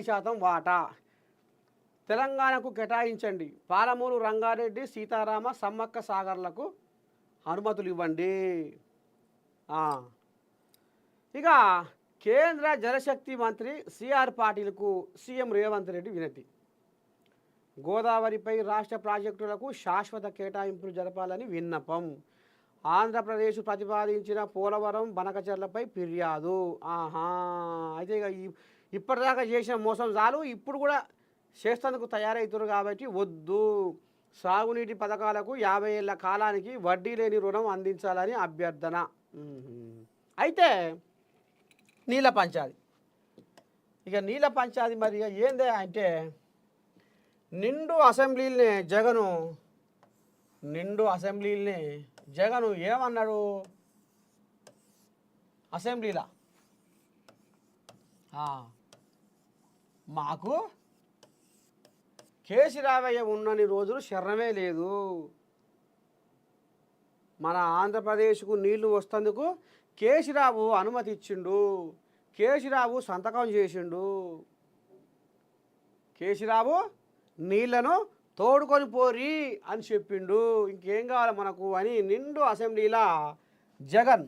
శాతం వాటా తెలంగాణకు కేటాయించండి. పాలమూరు రంగారెడ్డి, సీతారామ, సమ్మక్క సాగర్లకు అనుమతులు ఇవ్వండి. ఇక కేంద్ర జలశక్తి మంత్రి సిఆర్ పాటిల్కు సీఎం రేవంత్ రెడ్డి వినతి. గోదావరిపై రాష్ట్ర ప్రాజెక్టులకు శాశ్వత కేటాయింపులు జరపాలని విన్నపం. ఆంధ్రప్రదేశ్ ప్రతిపాదించిన పోలవరం బనకచెర్లపై ఫిర్యాదు. అయితే ఇక ఇప్పటిదాకా చేసిన మోసం చాలు, ఇప్పుడు కూడా చేస్తేందుకు తయారవుతారు కాబట్టి వద్దు. సాగునీటి పథకాలకు 50 ఏళ్ల కాలానికి వడ్డీ లేని రుణం అందించాలని అభ్యర్థన. అయితే నీళ్ళ పంచాది, ఇక నీళ్ళ పంచాది మరి ఏందే అంటే నిండు అసెంబ్లీని జగను ఏమన్నాడు అసెంబ్లీలో? మాకు కేసీరావయ్య ఉన్నన్ని రోజులు శరణమే లేదు. మన ఆంధ్రప్రదేశ్కు నీళ్లు వస్తందుకు కేసీరావు అనుమతి ఇచ్చిండు, కేసీరావు సంతకం చేసిండు. కేసీరావు నీళ్లను తోడుకొని పోరి అని చెప్పిండు. ఇంకేం కావాలి మనకు అని నిండు అసెంబ్లీలో జగన్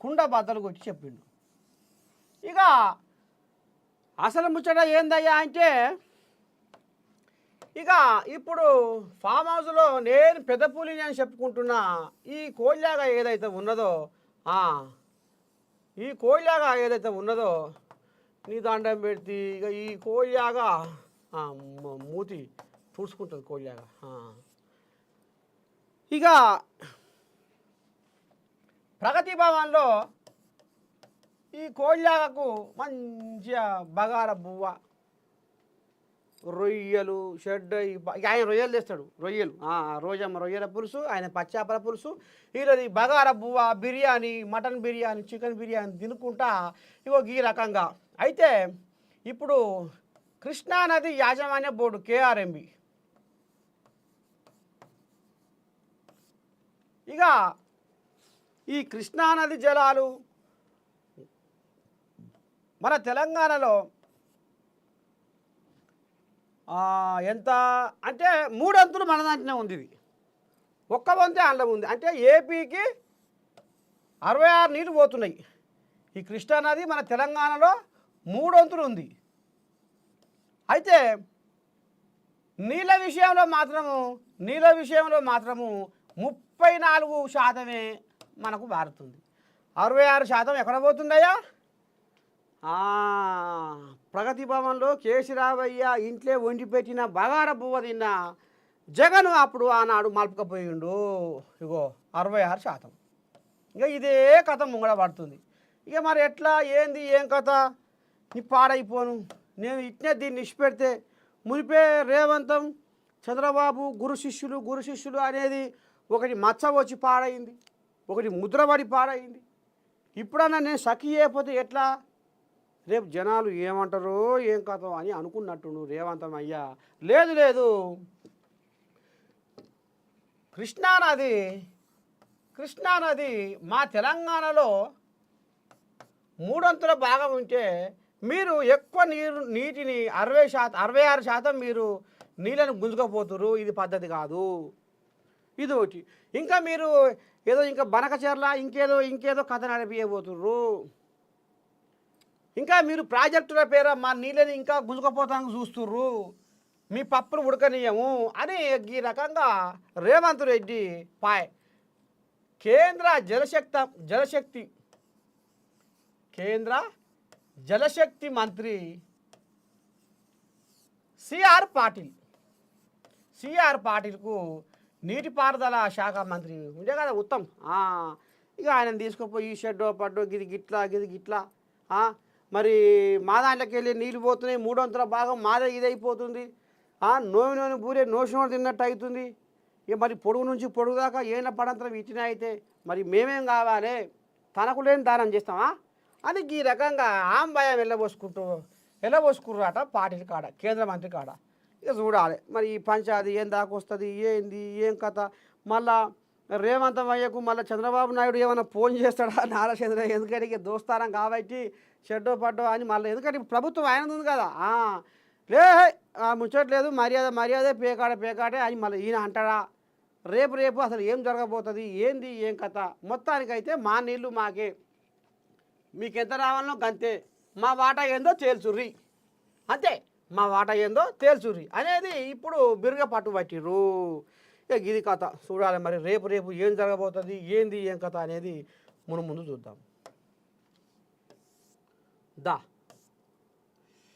కుండ బద్దలు కొట్టి చెప్పిండు. ఇక అసలు ముచ్చట ఏందయ్యా అంటే ఇక ఇప్పుడు ఫామ్ హౌస్లో నేను పెద్ద పులిని అని చెప్పుకుంటున్నా. ఈ కోళ్ళాగా ఏదైతే ఉన్నదో నీ దండం పెడితే ఇక ఈ కోళ్ళాగా మూతి తుడుచుకుంటుంది కోళ్ళాగా. ఇక ప్రగతి భవన్లో ఈ కోళ్ళాగకు మంచిగా బగార బువ్వ, రొయ్యలు షెడ్, ఆయన రొయ్యలు తెస్తాడు. రోజమ్మ రొయ్యల పులుసు, ఆయన పచ్చాపల పులుసు, ఈరోజు బగార బువ్వ, బిర్యానీ, మటన్ బిర్యానీ, చికెన్ బిర్యానీ తినుకుంటా ఇగో ఈ రకంగా. అయితే ఇప్పుడు కృష్ణానది యాజమాన్య బోర్డు కేఆర్ఎంబి ఇక ఈ కృష్ణానది జలాలు మన తెలంగాణలో ఎంత అంటే 3 వంతులు మన దాంట్లోనే ఉంది. ఇది ఒక్క వంతే అండం ఉంది. అంటే ఏపీకి 66 నీళ్ళు పోతున్నాయి. ఈ కృష్ణానది మన తెలంగాణలో 3 వంతులు ఉంది. అయితే నీళ్ళ విషయంలో మాత్రము 34% మనకు మారుతుంది. 66% ఎక్కడ పోతుందయ్యా? ప్రగతి భవన్లో కేసీరావయ్య ఇంట్లో వండి పెట్టిన బగార బువ్వ తిన్న జగన్ అప్పుడు ఆనాడు మలుపుకపోయిండు. ఇగో 66%. ఇక ఇదే కథ ముంగడ పడుతుంది. ఇక మరి ఎట్లా ఏంది ఏం కథ? నీ పాడైపోను నేను ఇట్నే దీన్ని ఇచ్చిపెడితే మునిపే రేవంతం చంద్రబాబు గురు శిష్యులు అనేది ఒకటి మచ్చ వచ్చి పాడైంది, ఒకటి ముద్రపడి పాడైంది. ఇప్పుడన్నా నేను సఖి చేయకపోతే ఎట్లా? రేపు జనాలు ఏమంటారో ఏం కథ అని అనుకున్నట్టు రేవంతం అయ్యా. లేదు కృష్ణానది మా తెలంగాణలో 3 వంతుల భాగం ఉంటే మీరు ఎక్కువ నీటిని 66% మీరు నీళ్ళను గుంజుకపోతురు. ఇది పద్ధతి కాదు. ఇది ఒకటి. ఇంకా మీరు ఏదో ఇంకా బనకచెర్ల ఇంకేదో కథ నడిపియబోతుర్రు. ఇంకా మీరు ప్రాజెక్టుల పేర మా నీళ్ళని ఇంకా గుంజుకపోతానికి చూస్తుర్రు, మీ పప్పులు ఉడకనీయము అని ఈ రకంగా రేవంత్ రెడ్డి కేంద్ర జలశక్తి మంత్రి సిఆర్ పాటిల్కు నీటిపారుదల శాఖ మంత్రి ఉండే కదా ఉత్తమ్. ఇక ఆయన తీసుకుపోయి షెడ్డో పడ్డో గిది గిట్లా మరి మా దాంట్లోకి వెళ్ళి నీళ్ళు పోతున్నాయి. 3 వంతుల భాగం మాదే ఇదైపోతుంది. నోని పూరే నోషినోడు తిన్నట్టు అవుతుంది. ఇక మరి పొడుగు నుంచి పొడుగు దాకా ఏళ్ళ పడంతరం ఇచ్చినా అయితే మరి మేమేం కావాలి? తనకు లేని దానం చేస్తామా అని ఈ రకంగా భయం వెళ్ళబోసుకుర్రాట పార్టీల కాడ, కేంద్ర మంత్రి కాడ. ఇక చూడాలి మరి ఈ పంచాయతీ ఏం దాకా వస్తుంది, ఏంది ఏం కథ. మళ్ళా రేవంత్ అయ్యకు మళ్ళీ చంద్రబాబు నాయుడు ఏమైనా ఫోన్ చేస్తాడా నారా చంద్ర, ఎందుకంటే ఇక దోస్తారం కాబట్టి షెడ్డో పడ్డో అని మళ్ళీ, ఎందుకంటే ఇప్పుడు ప్రభుత్వం ఆయన ఉంది కదా, లే ముచ్చట్లేదు, మర్యాద మర్యాదే, పేకాడే అని మళ్ళీ ఈయన అంటాడా? రేపు అసలు ఏం జరగబోతుంది, ఏంది ఏం కథ? మొత్తానికైతే మా నీళ్ళు మాకే, మీకు ఎంత రావాలనో గంతే, మా వాటా ఏందో తేల్చుర్రి, అంతే, మా వాటా ఏందో తేల్చుర్రి అనేది ఇప్పుడు బిరుగ పట్టు పట్టిర్రు. ఇక ఇది కథ చూడాలి మరి, రేపు ఏం జరగబోతుంది, ఏంది ఏం కథ అనేది మనం ముందు చూద్దాం దా.